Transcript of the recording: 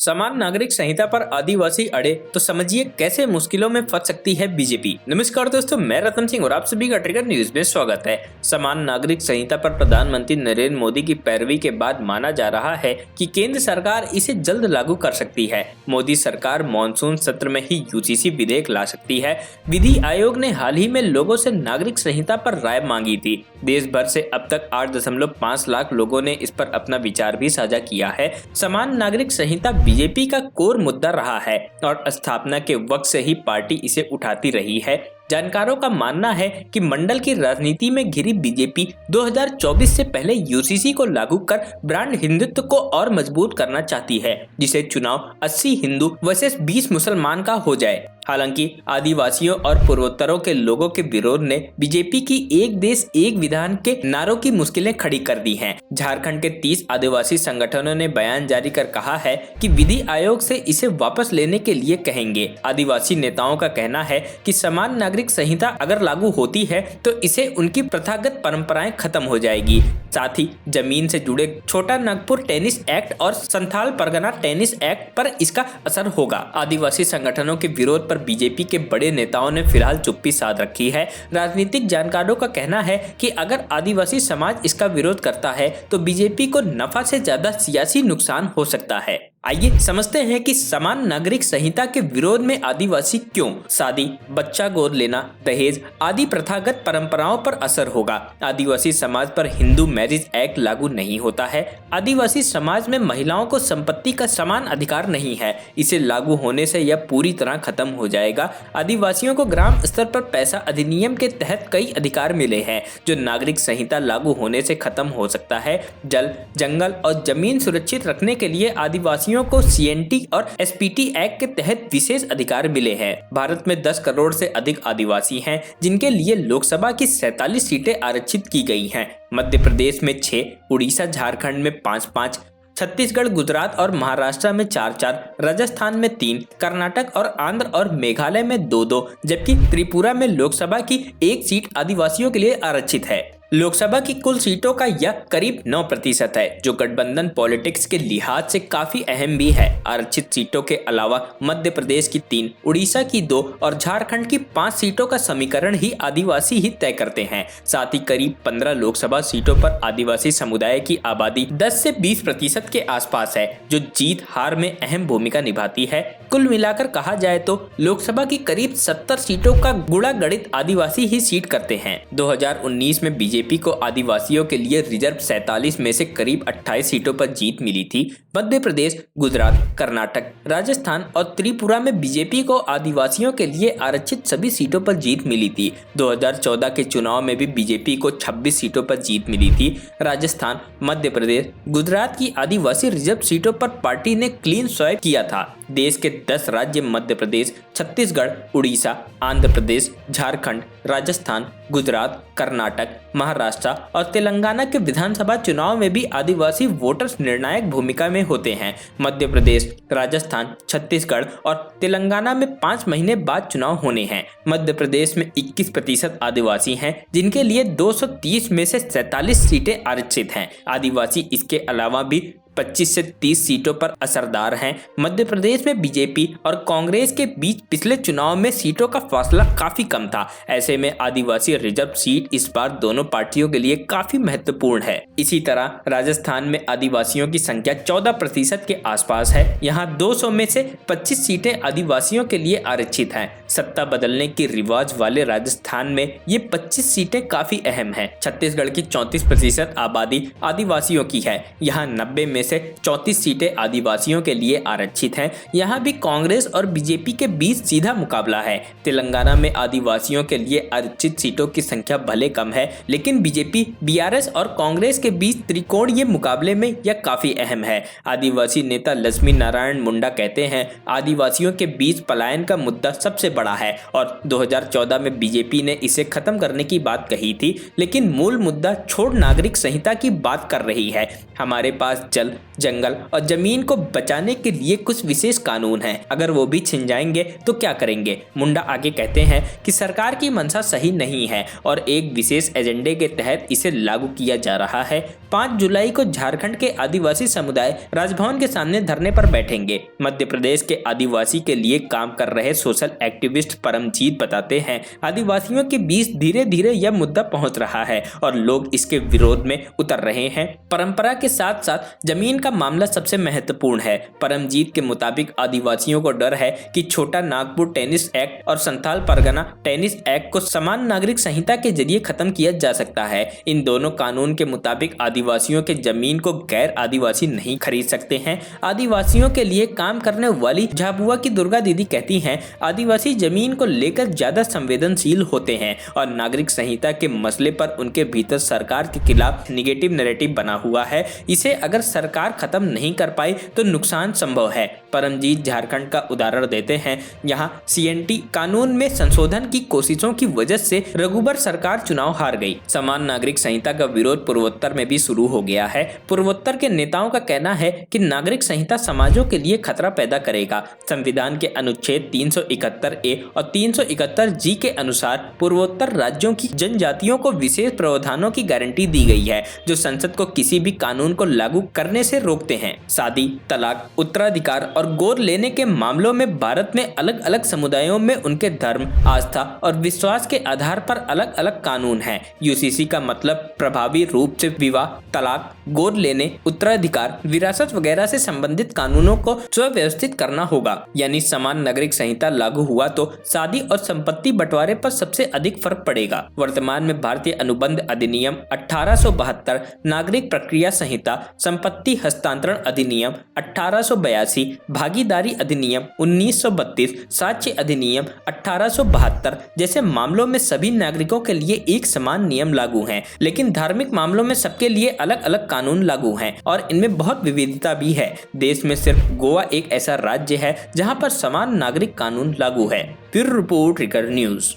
समान नागरिक संहिता पर आदिवासी अड़े तो समझिए कैसे मुश्किलों में फंस सकती है बीजेपी। नमस्कार दोस्तों, मैं रतन सिंह और आप सभी का ट्रिगर न्यूज में स्वागत है। समान नागरिक संहिता पर प्रधानमंत्री नरेंद्र मोदी की पैरवी के बाद माना जा रहा है कि केंद्र सरकार इसे जल्द लागू कर सकती है। मोदी सरकार मानसून सत्र में ही यूजीसी विधेयक ला सकती है। विधि आयोग ने हाल ही में लोगों से नागरिक संहिता पर राय मांगी थी। देश भर से अब तक 8.5 लाख लोगों ने इस पर अपना विचार भी साझा किया है। समान नागरिक संहिता बीजेपी का कोर मुद्दा रहा है और स्थापना के वक्त से ही पार्टी इसे उठाती रही है। जानकारों का मानना है कि मंडल की राजनीति में घिरी बीजेपी 2024 से पहले यूसीसी को लागू कर ब्रांड हिंदुत्व को और मजबूत करना चाहती है, जिसे चुनाव 80 हिंदू वर्सेस 20 मुसलमान का हो जाए। हालांकि आदिवासियों और पूर्वोत्तरों के लोगों के विरोध ने बीजेपी की एक देश एक विधान के नारों की मुश्किलें खड़ी कर दी हैं। झारखंड के 30 आदिवासी संगठनों ने बयान जारी कर कहा है कि विधि आयोग से इसे वापस लेने के लिए कहेंगे। आदिवासी नेताओं का कहना है कि समान नागरिक संहिता अगर लागू होती है तो इसे उनकी प्रथागत परंपराएं खत्म हो जाएगी। साथ ही जमीन से जुड़े छोटा नागपुर टेनिस एक्ट और संथाल परगना टेनिस एक्ट पर इसका असर होगा। आदिवासी संगठनों के विरोध पर बीजेपी के बड़े नेताओं ने फिलहाल चुप्पी साध रखी है। राजनीतिक जानकारों का कहना है कि अगर आदिवासी समाज इसका विरोध करता है तो बीजेपी को नफा से ज्यादा सियासी नुकसान हो सकता है। आइए समझते हैं कि समान नागरिक संहिता के विरोध में आदिवासी क्यों। शादी, बच्चा गोद लेना, दहेज आदि प्रथागत परंपराओं पर असर होगा। आदिवासी समाज पर हिंदू मैरिज एक्ट लागू नहीं होता है। आदिवासी समाज में महिलाओं को संपत्ति का समान अधिकार नहीं है। इसे लागू होने से यह पूरी तरह खत्म हो जाएगा। आदिवासियों को ग्राम स्तर पर पैसा अधिनियम के तहत कई अधिकार मिले हैं, जो नागरिक संहिता लागू होने से खत्म हो सकता है। जल, जंगल और जमीन सुरक्षित रखने के लिए आदिवासी को सीएनटी और एसपीटी एक्ट के तहत विशेष अधिकार मिले हैं। भारत में 10 करोड़ से अधिक आदिवासी हैं, जिनके लिए लोकसभा की 47 सीटें आरक्षित की गई हैं। मध्य प्रदेश में 6, उड़ीसा झारखंड में 5-5, छत्तीसगढ़, गुजरात और महाराष्ट्र में 4-4, राजस्थान में 3, कर्नाटक और आंध्र और मेघालय में 2-2, जबकि त्रिपुरा में लोकसभा की 1 सीट आदिवासियों के लिए आरक्षित है। लोकसभा की कुल सीटों का यह करीब 9% है, जो गठबंधन पॉलिटिक्स के लिहाज से काफी अहम भी है। आरक्षित सीटों के अलावा मध्य प्रदेश की 3, उड़ीसा की 2 और झारखंड की 5 सीटों का समीकरण ही आदिवासी ही तय करते हैं। साथ ही करीब 15 लोकसभा सीटों पर आदिवासी समुदाय की आबादी 10 से 20% के आसपास है, जो जीत हार में अहम भूमिका निभाती है। कुल मिलाकर कहा जाए तो लोकसभा की करीब 70 सीटों का गुणा गणित आदिवासी ही सीट करते हैं। 2019 में बीजेपी को आदिवासियों के लिए रिजर्व 47 में से करीब 28 सीटों पर जीत मिली थी। मध्य प्रदेश, गुजरात, कर्नाटक, राजस्थान और त्रिपुरा में बीजेपी को आदिवासियों के लिए आरक्षित सभी सीटों पर जीत मिली थी। 2014 के चुनाव में भी बीजेपी को 26 सीटों पर जीत मिली थी। राजस्थान, मध्य प्रदेश, गुजरात की आदिवासी रिजर्व सीटों पर पार्टी ने क्लीन स्वाइप किया था। देश के 10 राज्य मध्य प्रदेश, छत्तीसगढ़, उड़ीसा, आंध्र प्रदेश, झारखंड, राजस्थान, गुजरात, कर्नाटक, महाराष्ट्र और तेलंगाना के विधानसभा चुनाव में भी आदिवासी वोटर्स निर्णायक भूमिका में होते हैं। मध्य प्रदेश, राजस्थान, छत्तीसगढ़ और तेलंगाना में 5 महीने बाद चुनाव होने हैं। मध्य प्रदेश में 21% आदिवासी हैं, जिनके लिए 230 में से 47 सीटें आरक्षित हैं। आदिवासी इसके अलावा भी 25 से 30 सीटों पर असरदार हैं। मध्य प्रदेश में बीजेपी और कांग्रेस के बीच पिछले चुनाव में सीटों का फासला काफी कम था। ऐसे में आदिवासी रिजर्व सीट इस बार दोनों पार्टियों के लिए काफी महत्वपूर्ण है। इसी तरह राजस्थान में आदिवासियों की संख्या 14% के आसपास है। यहाँ 200 में से 25 सीटें आदिवासियों के लिए आरक्षित हैं। सत्ता बदलने की रिवाज वाले राजस्थान में ये 25 सीटें काफी अहम हैं। छत्तीसगढ़ की 34% आबादी आदिवासियों की है। यहाँ 90 में से 34 सीटें आदिवासियों के लिए आरक्षित हैं। यहाँ भी कांग्रेस और बीजेपी के बीच सीधा मुकाबला है। तेलंगाना में आदिवासियों के लिए आरक्षित सीटों की संख्या भले कम है, लेकिन बीजेपी, बीआरएस और कांग्रेस के बीच त्रिकोणीय मुकाबले में यह काफी अहम है। आदिवासी नेता लक्ष्मी नारायण मुंडा कहते हैं, आदिवासियों के बीच पलायन का मुद्दा सबसे बड़ा है और 2014 में बीजेपी ने इसे खत्म करने की बात कही थी, लेकिन मूल मुद्दा छोड़ नागरिक संहिता की बात कर रही है। हमारे पास जल, जल, जंगल और जमीन को बचाने के लिए कुछ विशेष कानून हैं। अगर वो भी छिन जाएंगे तो क्या करेंगे? मुंडा आगे कहते हैं कि सरकार की मंशा सही नहीं है और एक विशेष एजेंडे के तहत इसे लागू किया जा रहा है। 5 जुलाई को झारखंड के आदिवासी समुदाय राजभवन के सामने धरने पर बैठेंगे। मध्य प्रदेश के आदिवासी के लिए काम कर रहे सोशल एक्टिविस्ट परमजीत बताते हैं, आदिवासियों के बीच धीरे धीरे यह मुद्दा पहुंच रहा है और लोग इसके विरोध में उतर रहे हैं। परंपरा के साथ साथ जमीन का मामला सबसे महत्वपूर्ण है। परमजीत के मुताबिक आदिवासियों को डर है कि छोटा नागपुर टेनिस एक्ट और संथाल परगना टेनिस एक्ट को समान नागरिक संहिता के जरिए खत्म किया जा सकता है। इन दोनों कानून के मुताबिक आदिवासियों के जमीन को गैर आदिवासी नहीं खरीद सकते हैं। आदिवासियों के लिए काम करने वाली झाबुआ की दुर्गा दीदी कहती हैं, आदिवासी जमीन को लेकर ज्यादा संवेदनशील होते हैं और नागरिक संहिता के मसले पर उनके भीतर सरकार के खिलाफ निगेटिव नैरेटिव बना हुआ है। इसे अगर सरकार खत्म नहीं कर पाई तो नुकसान संभव है। परमजीत झारखंड का उदाहरण देते हैं, यहाँ CNT कानून में संशोधन की कोशिशों की वजह से रघुबर सरकार चुनाव हार गई। समान नागरिक संहिता का विरोध पूर्वोत्तर में भी शुरू हो गया है। पूर्वोत्तर के नेताओं का कहना है कि नागरिक संहिता समाजों के लिए खतरा पैदा करेगा। संविधान के अनुच्छेद 371A और 371G के अनुसार पूर्वोत्तर राज्यों की जनजातियों को विशेष प्रावधानों की गारंटी दी गई है जो संसद को किसी भी कानून को लागू करने से रोकते हैं। शादी, तलाक, उत्तराधिकार और गोद लेने के मामलों में भारत में अलग अलग समुदायों में उनके धर्म, आस्था और विश्वास के आधार पर अलग अलग कानून हैं। UCC का मतलब प्रभावी रूप से विवाह, तलाक, गोद लेने, उत्तराधिकार, विरासत वगैरह से संबंधित कानूनों को सुव्यवस्थित करना होगा। यानी समान नागरिक संहिता लागू हुआ तो शादी और संपत्ति बंटवारे पर सबसे अधिक फर्क पड़ेगा। वर्तमान में भारतीय अनुबंध अधिनियम 1872, नागरिक प्रक्रिया संहिता, संपत्ति हस्तांतरण अधिनियम 1882, भागीदारी अधिनियम 1932, साक्ष्य अधिनियम 1872 जैसे मामलों में सभी नागरिकों के लिए एक समान नियम लागू हैं, लेकिन धार्मिक मामलों में सबके लिए अलग अलग कानून लागू हैं और इनमें बहुत विविधता भी है। देश में सिर्फ गोवा एक ऐसा राज्य है जहां पर समान नागरिक कानून लागू है। फिर रिपोर्ट ट्रिगर न्यूज।